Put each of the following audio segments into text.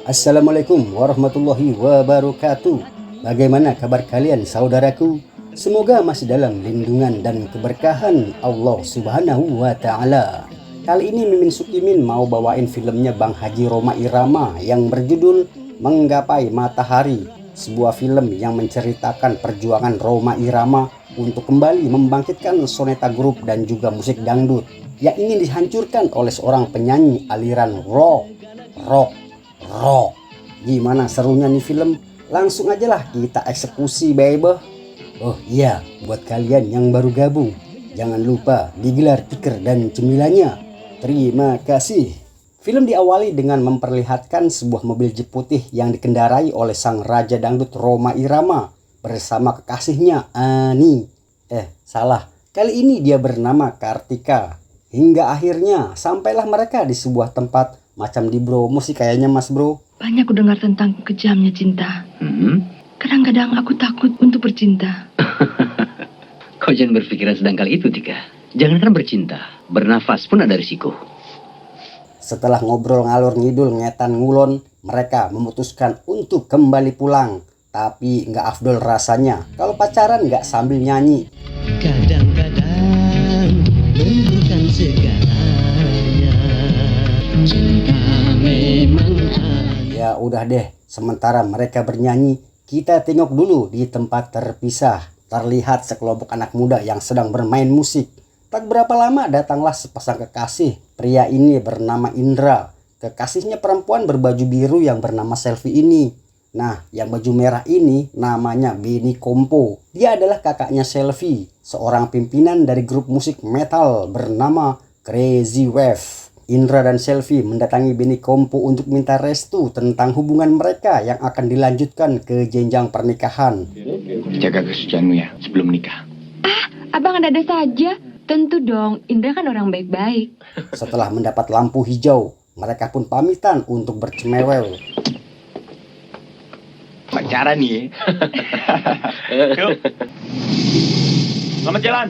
Assalamualaikum warahmatullahi wabarakatuh. Bagaimana kabar kalian saudaraku? Semoga masih dalam lindungan dan keberkahan Allah Subhanahu wa Ta'ala. Kali ini Mimin Sukimin mau bawain filmnya Bang Haji Rhoma Irama yang berjudul Menggapai Matahari. Sebuah film yang menceritakan perjuangan Rhoma Irama untuk kembali membangkitkan soneta grup dan juga musik dangdut yang ingin dihancurkan oleh seorang penyanyi aliran rock. Gimana serunya nih film? Langsung aja lah kita eksekusi baby. Oh iya, buat kalian yang baru gabung, jangan lupa digelar tiker dan cemilanya. Terima kasih. Film diawali dengan memperlihatkan sebuah mobil jeep putih yang dikendarai oleh sang raja dangdut Rhoma Irama bersama kekasihnya Ani. Salah, kali ini dia bernama Kartika. Hingga akhirnya sampailah mereka di sebuah tempat macam di Bromo sih kayaknya mas bro. Banyak ku dengar tentang kejamnya cinta. Kadang-kadang aku takut untuk bercinta. Kau jangan berpikiran sedangkal itu, Tika. Jangankan bercinta, bernafas pun ada risiko. Setelah ngobrol ngalor ngidul ngetan ngulon, mereka memutuskan untuk kembali pulang. Tapi nggak afdol rasanya kalau pacaran nggak sambil nyanyi. Kadang-kadang bukan segalanya. Cinta memang Ya udah deh, sementara mereka bernyanyi, kita tengok dulu di tempat terpisah. Terlihat sekelompok anak muda yang sedang bermain musik. Tak berapa lama datanglah sepasang kekasih. Pria ini bernama Indra. Kekasihnya perempuan berbaju biru yang bernama Selvi ini. Nah, yang baju merah ini namanya Benny Kompo. Dia adalah kakaknya Selvi, seorang pimpinan dari grup musik metal bernama Crazy Wave. Indra dan Selvi mendatangi Benny Kompo untuk minta restu tentang hubungan mereka yang akan dilanjutkan ke jenjang pernikahan. Jaga kesucianmu ya sebelum nikah. Abang ada saja. Tentu dong, Indra kan orang baik-baik. Setelah mendapat lampu hijau, mereka pun pamitan untuk bercemewew. Pacaran nih. Yuk. Selamat jalan.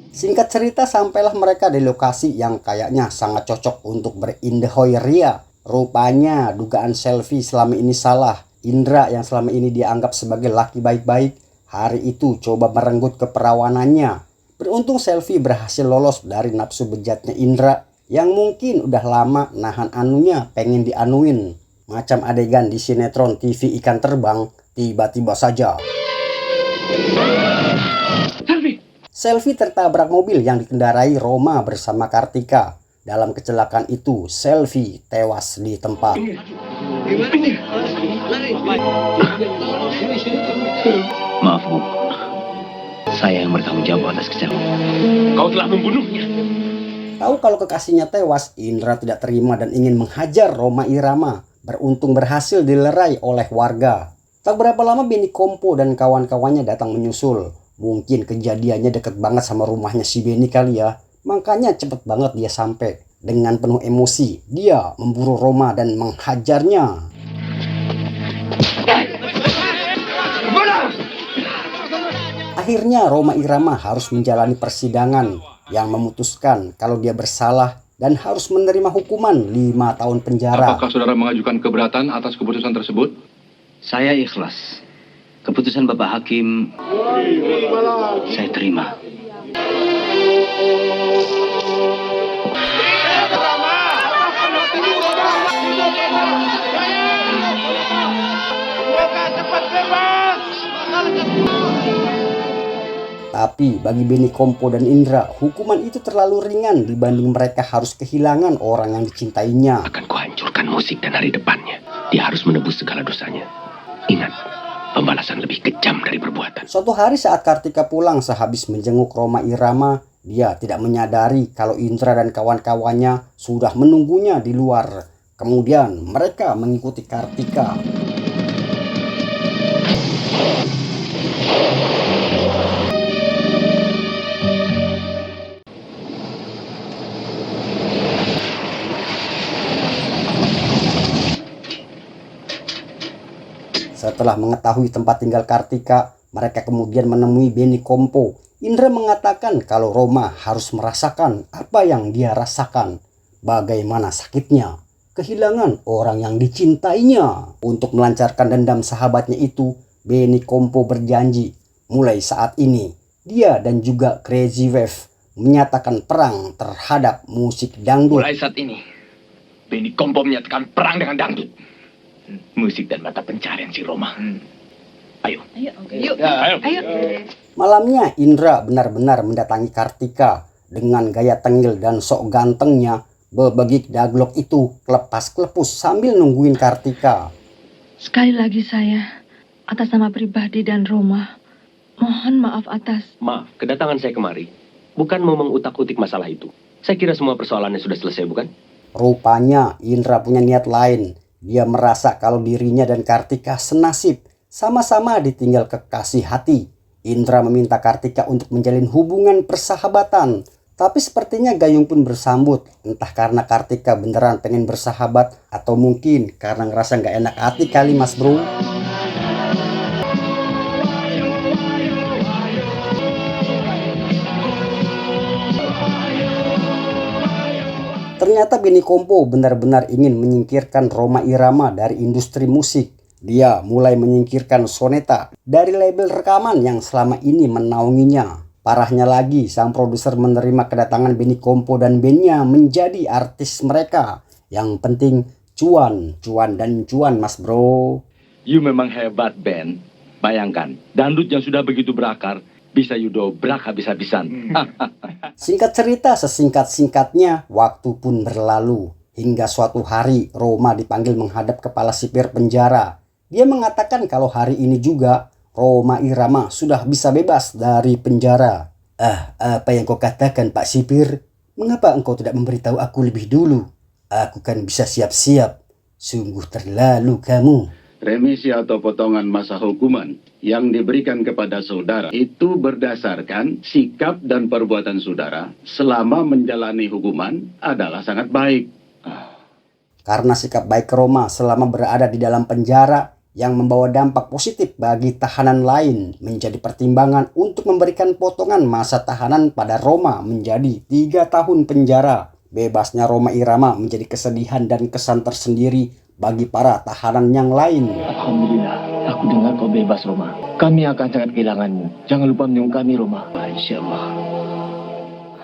Singkat cerita sampailah mereka di lokasi yang kayaknya sangat cocok untuk berindehoy ria. Rupanya dugaan Selvi selama ini salah. Indra yang selama ini dianggap sebagai laki baik-baik, hari itu coba merenggut keperawanannya. Beruntung Selvi berhasil lolos dari nafsu bejatnya Indra yang mungkin udah lama nahan anunya pengen dianuin. Macam adegan di sinetron TV Ikan Terbang, tiba-tiba saja Selvi tertabrak mobil yang dikendarai Rhoma bersama Kartika. Dalam kecelakaan itu, Selvi tewas di tempat. Maaf, Bu. Saya yang bertanggung jawab atas kecelakaan. Kau telah membunuhnya. Tahu kalau kekasihnya tewas, Indra tidak terima dan ingin menghajar Rhoma Irama. Beruntung berhasil dilerai oleh warga. Tak berapa lama Benny Kompo dan kawan-kawannya datang menyusul. Mungkin kejadiannya deket banget sama rumahnya si Benny kali ya. Makanya cepet banget dia sampai. Dengan penuh emosi, dia memburu Rhoma dan menghajarnya. Akhirnya Rhoma Irama harus menjalani persidangan yang memutuskan kalau dia bersalah dan harus menerima hukuman 5 tahun penjara. Apakah saudara mengajukan keberatan atas keputusan tersebut? Saya ikhlas. Keputusan Bapak Hakim, saya terima. Tapi bagi Benny Kompo dan Indra, hukuman itu terlalu ringan dibanding mereka harus kehilangan orang yang dicintainya. Akan kuhancurkan musik dan hari depannya. Dia harus menebus segala dosanya. Ingat, pembalasan lebih kejam dari perbuatan. Suatu hari saat Kartika pulang sehabis menjenguk Rhoma Irama, dia tidak menyadari kalau Indra dan kawan-kawannya sudah menunggunya di luar. Kemudian mereka mengikuti Kartika. Setelah mengetahui tempat tinggal Kartika, mereka kemudian menemui Benny Kompo. Indra mengatakan kalau Rhoma harus merasakan apa yang dia rasakan. Bagaimana sakitnya. kehilangan orang yang dicintainya. Untuk melancarkan dendam sahabatnya itu, Benny Kompo berjanji mulai saat ini dia dan juga Crazy Wave menyatakan perang terhadap musik dangdut. Mulai saat ini, Benny Kompo menyatakan perang dengan dangdut. Musik dan mata pencarian si Roma. Ayo. Ayo. Malamnya Indra benar-benar mendatangi Kartika. Dengan gaya tengil dan sok gantengnya, bebegik daglok itu kelepas-kelepus sambil nungguin Kartika. Sekali lagi saya, atas nama pribadi dan Roma, mohon maaf atas... Maaf, kedatangan saya kemari bukan mau mengutak-utik masalah itu. Saya kira semua persoalannya sudah selesai, bukan? Rupanya Indra punya niat lain. Dia merasa kalau dirinya dan Kartika senasib, sama-sama ditinggal kekasih hati. Indra meminta Kartika untuk menjalin hubungan persahabatan. Tapi sepertinya Gayung pun bersambut, entah karena Kartika beneran pengen bersahabat atau mungkin karena ngerasa nggak enak hati kali mas bro. Ternyata Benny Kompo benar-benar ingin menyingkirkan Rhoma Irama dari industri musik. Dia mulai menyingkirkan Soneta dari label rekaman yang selama ini menaunginya. Parahnya lagi, sang produser menerima kedatangan Benny Kompo dan bandnya menjadi artis mereka. Yang penting cuan, dan cuan mas bro. You memang hebat, Ben. Bayangkan, dangdut yang sudah begitu berakar, bisa you dobrak habis-habisan. Singkat cerita, sesingkat-singkatnya, waktu pun berlalu. Hingga suatu hari, Rhoma dipanggil menghadap kepala sipir penjara. Dia mengatakan kalau hari ini juga, Rhoma Irama sudah bisa bebas dari penjara. Apa yang kau katakan Pak Sipir? Mengapa engkau tidak memberitahu aku lebih dulu? Aku kan bisa siap-siap. Sungguh terlalu kamu. Remisi atau potongan masa hukuman yang diberikan kepada saudara itu berdasarkan sikap dan perbuatan saudara selama menjalani hukuman adalah sangat baik. Karena sikap baik Rhoma selama berada di dalam penjara yang membawa dampak positif bagi tahanan lain menjadi pertimbangan untuk memberikan potongan masa tahanan pada Rhoma menjadi 3 tahun penjara. Bebasnya Rhoma Irama menjadi kesedihan dan kesan tersendiri bagi para tahanan yang lain. Alhamdulillah, aku dengar kau bebas, Roma. Kami akan sangat kehilanganmu. Jangan lupa menyung kami, Roma. Insyaallah.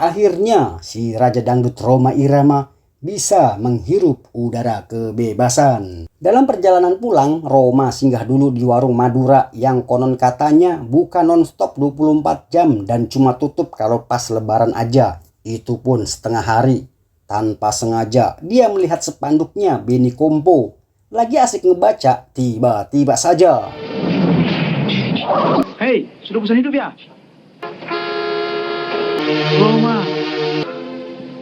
Akhirnya si Raja Dangdut Rhoma Irama bisa menghirup udara kebebasan. Dalam perjalanan pulang, Rhoma singgah dulu di warung Madura yang konon katanya buka non-stop 24 jam dan cuma tutup kalau pas lebaran aja. Itu pun setengah hari. Tanpa sengaja, dia melihat spanduknya Benny Kompo. Lagi asik ngebaca, tiba-tiba saja. Hei, sudah bosan hidup ya? Roma.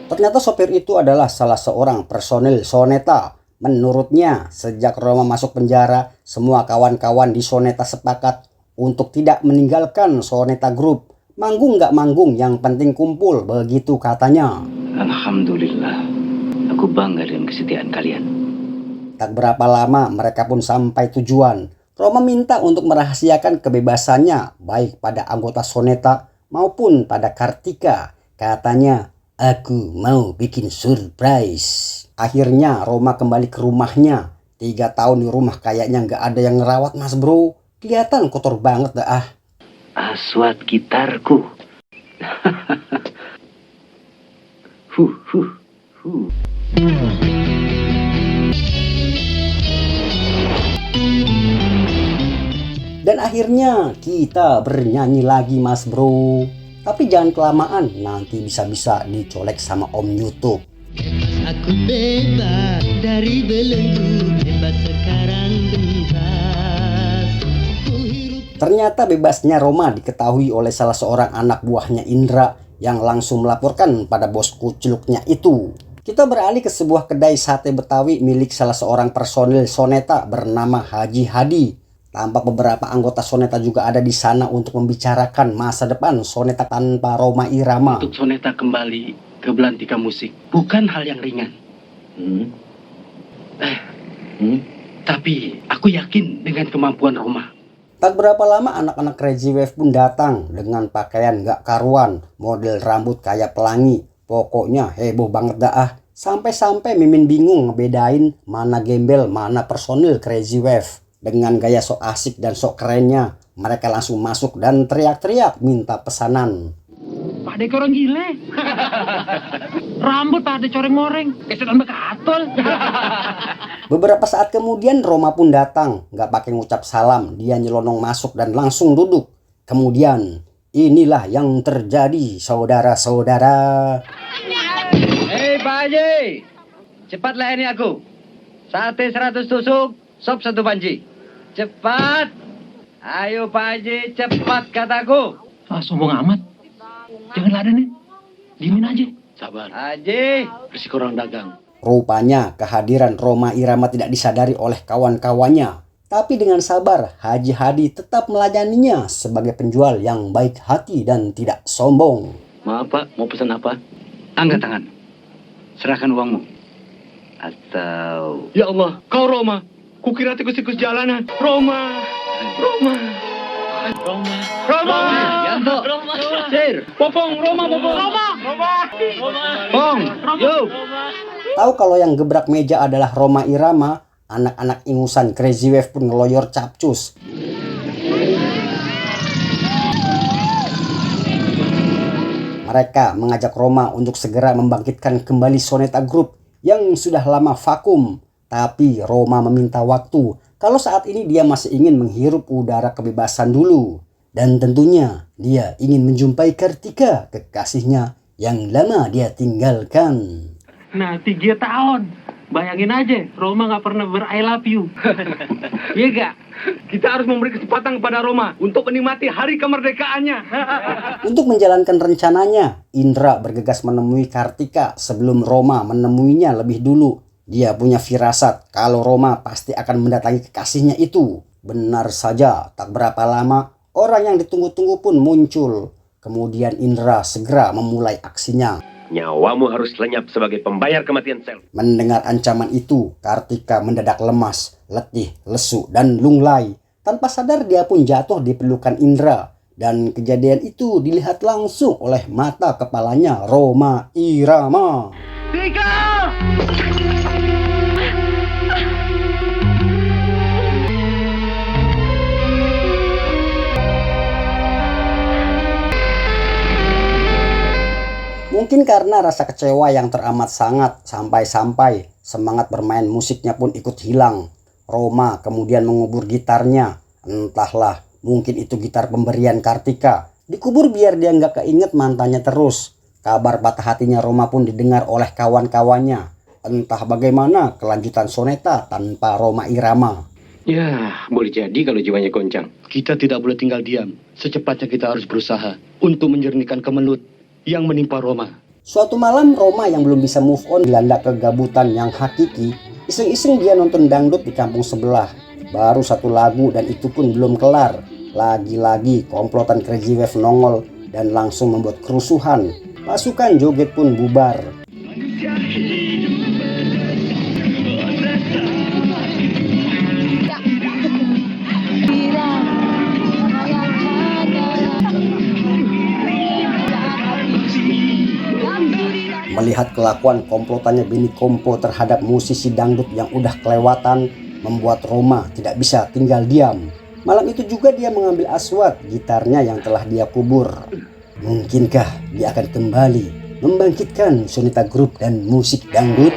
Ternyata sopir itu adalah salah seorang personil Soneta. Menurutnya, sejak Rhoma masuk penjara, semua kawan-kawan di Soneta sepakat untuk tidak meninggalkan Soneta Group. Manggung nggak manggung, yang penting kumpul, begitu katanya. Alhamdulillah, aku bangga dengan kesetiaan kalian. Tak berapa lama mereka pun sampai tujuan. Rhoma minta untuk merahasiakan kebebasannya, baik pada anggota Soneta maupun pada Kartika. Katanya, aku mau bikin surprise. Akhirnya Rhoma kembali ke rumahnya. 3 tahun di rumah kayaknya nggak ada yang ngerawat mas bro. Kelihatan kotor banget dah. Aswat gitarku. Dan akhirnya kita bernyanyi lagi mas bro. Tapi jangan kelamaan, nanti bisa-bisa dicolek sama Om YouTube. Aku bebas dari belenggu, bebas sekarang bebas. Ternyata bebasnya Rhoma diketahui oleh salah seorang anak buahnya Indra yang langsung melaporkan pada bos kucluknya itu. Kita beralih ke sebuah kedai sate Betawi milik salah seorang personil Soneta bernama Haji Hadi. Tampak beberapa anggota Soneta juga ada di sana untuk membicarakan masa depan Soneta tanpa Rhoma Irama. Untuk Soneta kembali ke belantika musik bukan hal yang ringan. Tapi aku yakin dengan kemampuan Rhoma. Tak berapa lama anak-anak Crazy Wave pun datang dengan pakaian gak karuan, model rambut kayak pelangi. Pokoknya heboh banget dah. Sampai-sampai Mimin bingung ngebedain mana gembel, mana personil Crazy Wave. Dengan gaya sok asik dan sok kerennya, mereka langsung masuk dan teriak-teriak minta pesanan. Pak Dek orang gile. Rambut Pak Dek coreng-moreng. Kesetan bekatol. Beberapa saat kemudian Roma pun datang. Gak pakai ngucap salam, dia nyelonong masuk dan langsung duduk. Kemudian inilah yang terjadi, saudara-saudara. Hei Pak Haji, cepat layani aku. Sate 100 tusuk, sop 1 panci. Cepat. Ayo Pak Haji, cepat kataku. Sombong amat. Jangan ladenin. Diemin aja. Sabar, Haji. risiko orang dagang. Rupanya kehadiran Rhoma Irama tidak disadari oleh kawan-kawannya. Tapi dengan sabar, Haji Hadi tetap melayaninya sebagai penjual yang baik hati dan tidak sombong. Maaf Pak, mau pesan apa? Angkat tangan. Serahkan uangmu. Atau... Ya Allah, kau Roma. Kukira tikus-tikus jalanan. Roma. Roma. Roma. Roma. Yanto. Roma. Sir. Popong, Roma, Popong. Roma. Roma. Pong. Yuk. Tahu kalau yang gebrak meja adalah Rhoma Irama, anak-anak ingusan Crazy Wave pun ngeloyor capcus. Mereka mengajak Rhoma untuk segera membangkitkan kembali Soneta Group yang sudah lama vakum. Tapi Rhoma meminta waktu kalau saat ini dia masih ingin menghirup udara kebebasan dulu. Dan tentunya dia ingin menjumpai Kartika, kekasihnya yang lama dia tinggalkan. Nah, 3 tahun. Bayangin aja, Roma gak pernah ber-I love you. Iya gak? Kita harus memberi kesempatan kepada Roma untuk menikmati hari kemerdekaannya. Untuk menjalankan rencananya, Indra bergegas menemui Kartika sebelum Roma menemuinya lebih dulu. Dia punya firasat kalau Roma pasti akan mendatangi kekasihnya itu. Benar saja, tak berapa lama orang yang ditunggu-tunggu pun muncul. Kemudian Indra segera memulai aksinya. Nyawamu harus lenyap sebagai pembayar kematian Sel. Mendengar ancaman itu, Kartika mendadak lemas, letih, lesu, dan lunglai. Tanpa sadar dia pun jatuh di pelukan Indra. Dan kejadian itu dilihat langsung oleh mata kepalanya Rhoma Irama. Tika! Mungkin karena rasa kecewa yang teramat sangat sampai-sampai semangat bermain musiknya pun ikut hilang. Rhoma kemudian mengubur gitarnya. Entahlah, mungkin itu gitar pemberian Kartika. Dikubur biar dia nggak keinget mantannya terus. Kabar patah hatinya Rhoma pun didengar oleh kawan-kawannya. Entah bagaimana kelanjutan Soneta tanpa Rhoma Irama. Ya, boleh jadi kalau jiwanya goncang. Kita tidak boleh tinggal diam. Secepatnya kita harus berusaha untuk menjernihkan kemelut yang menimpa Roma. Suatu malam Rhoma yang belum bisa move on dilanda kegabutan yang hakiki. Iseng-iseng dia nonton dangdut di kampung sebelah. Baru 1 lagu dan itu pun belum kelar. Lagi-lagi komplotan Crazy Wave nongol dan langsung membuat kerusuhan. Pasukan joget pun bubar. Melihat kelakuan komplotannya Benny Kompo terhadap musisi dangdut yang udah kelewatan, membuat Rhoma tidak bisa tinggal diam. Malam itu juga dia mengambil Aswad, gitarnya yang telah dia kubur. Mungkinkah dia akan kembali membangkitkan Soneta Group dan musik dangdut?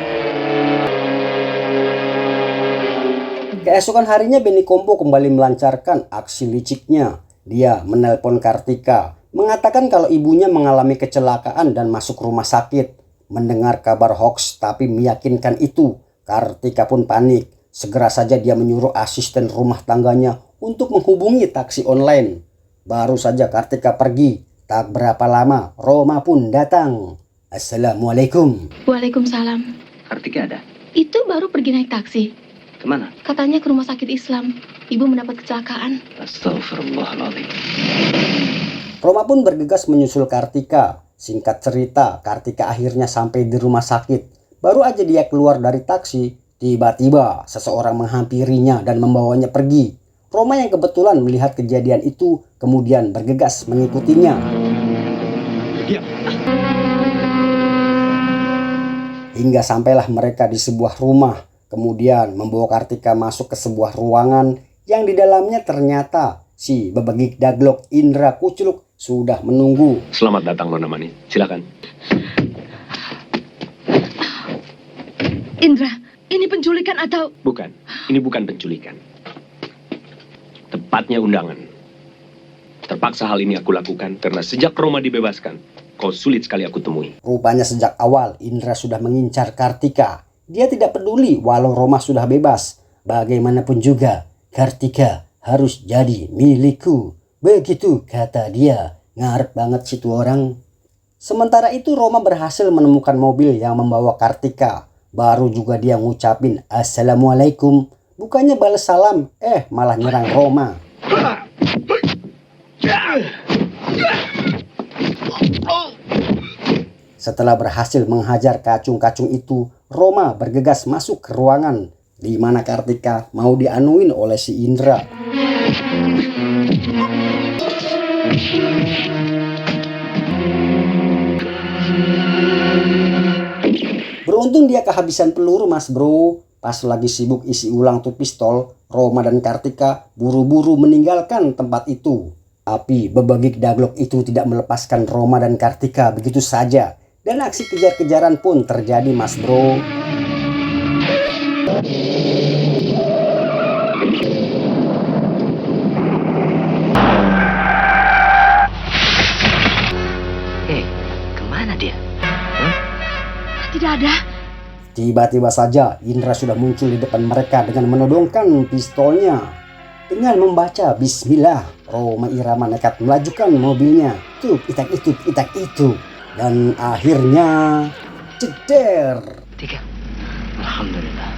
Keesokan harinya Benny Kompo kembali melancarkan aksi liciknya. Dia menelpon Kartika, mengatakan kalau ibunya mengalami kecelakaan dan masuk rumah sakit. Mendengar kabar hoax tapi meyakinkan itu, Kartika pun panik. Segera saja dia menyuruh asisten rumah tangganya untuk menghubungi taksi online. Baru saja Kartika pergi, tak berapa lama Rhoma pun datang. Assalamualaikum. Waalaikumsalam. Kartika ada? Itu baru pergi naik taksi. Kemana? Katanya ke rumah sakit Islam. Ibu mendapat kecelakaan. Astagfirullahaladzim. Rhoma pun bergegas menyusul Kartika. Singkat cerita, Kartika akhirnya sampai di rumah sakit. Baru aja dia keluar dari taksi, tiba-tiba seseorang menghampirinya dan membawanya pergi. Rhoma yang kebetulan melihat kejadian itu kemudian bergegas mengikutinya. Hingga sampailah mereka di sebuah rumah. Kemudian membawa Kartika masuk ke sebuah ruangan yang di dalamnya ternyata si bebegik daglok Indra Kuculuk sudah menunggu. Selamat datang Nona Mani. Silakan. Indra, ini penculikan atau... Bukan. Ini bukan penculikan. Tepatnya undangan. Terpaksa hal ini aku lakukan karena sejak Roma dibebaskan, kau sulit sekali aku temui. Rupanya sejak awal Indra sudah mengincar Kartika. Dia tidak peduli walau Roma sudah bebas. Bagaimanapun juga, Kartika harus jadi milikku. Begitu kata dia. Ngarep banget situ orang. Sementara itu Roma berhasil menemukan mobil yang membawa Kartika. Baru juga dia ngucapin Assalamualaikum. Bukannya balas salam, malah nyerang Roma. Setelah berhasil menghajar kacung-kacung itu, Roma bergegas masuk ke ruangan di mana Kartika mau dianuin oleh si Indra. Beruntung dia kehabisan peluru mas bro. Pas lagi sibuk isi ulang tuh pistol, Roma dan Kartika buru-buru meninggalkan tempat itu. Api bebegik daglok itu tidak melepaskan Roma dan Kartika begitu saja. Dan aksi kejar-kejaran pun terjadi mas bro. Kemana dia? Tidak ada. Tiba-tiba saja Indra sudah muncul di depan mereka dengan menodongkan pistolnya. Dengan membaca Bismillah, Roma Irama nekat melajukan mobilnya. Tuk, itak itu. Dan akhirnya ceder. 3. Alhamdulillah.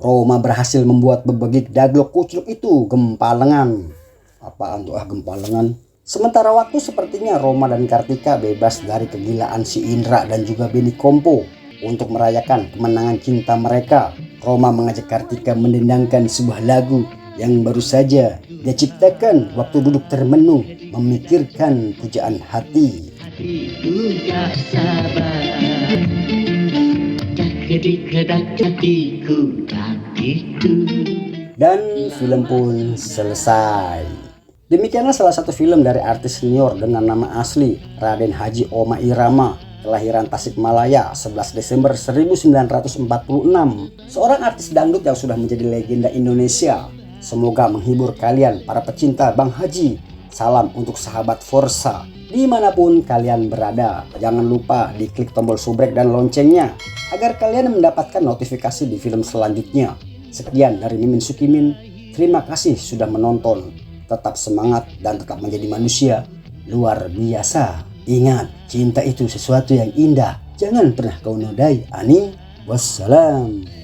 Roma berhasil membuat bebegik daglok Kuculuk itu gempalengan. Apaan tuh gempalengan? Sementara waktu sepertinya Roma dan Kartika bebas dari kegilaan si Indra dan juga Benny Kompo. Untuk merayakan kemenangan cinta mereka, Roma mengajak Kartika mendendangkan sebuah lagu yang baru saja dia ciptakan waktu duduk termenung memikirkan pujaan hati. Dan film pun selesai. Demikianlah salah satu film dari artis senior dengan nama asli Raden Haji Oma Irama, kelahiran Tasikmalaya 11 Desember 1946. Seorang artis dangdut yang sudah menjadi legenda Indonesia. Semoga menghibur kalian para pecinta Bang Haji. Salam untuk sahabat Forsa dimanapun kalian berada. Jangan lupa diklik tombol subrek dan loncengnya agar kalian mendapatkan notifikasi di film selanjutnya. Sekian dari Mimin Sukimin. Terima kasih sudah menonton. Tetap semangat dan tetap menjadi manusia luar biasa. Ingat, cinta itu sesuatu yang indah. Jangan pernah kau nodai. Ani, wassalam.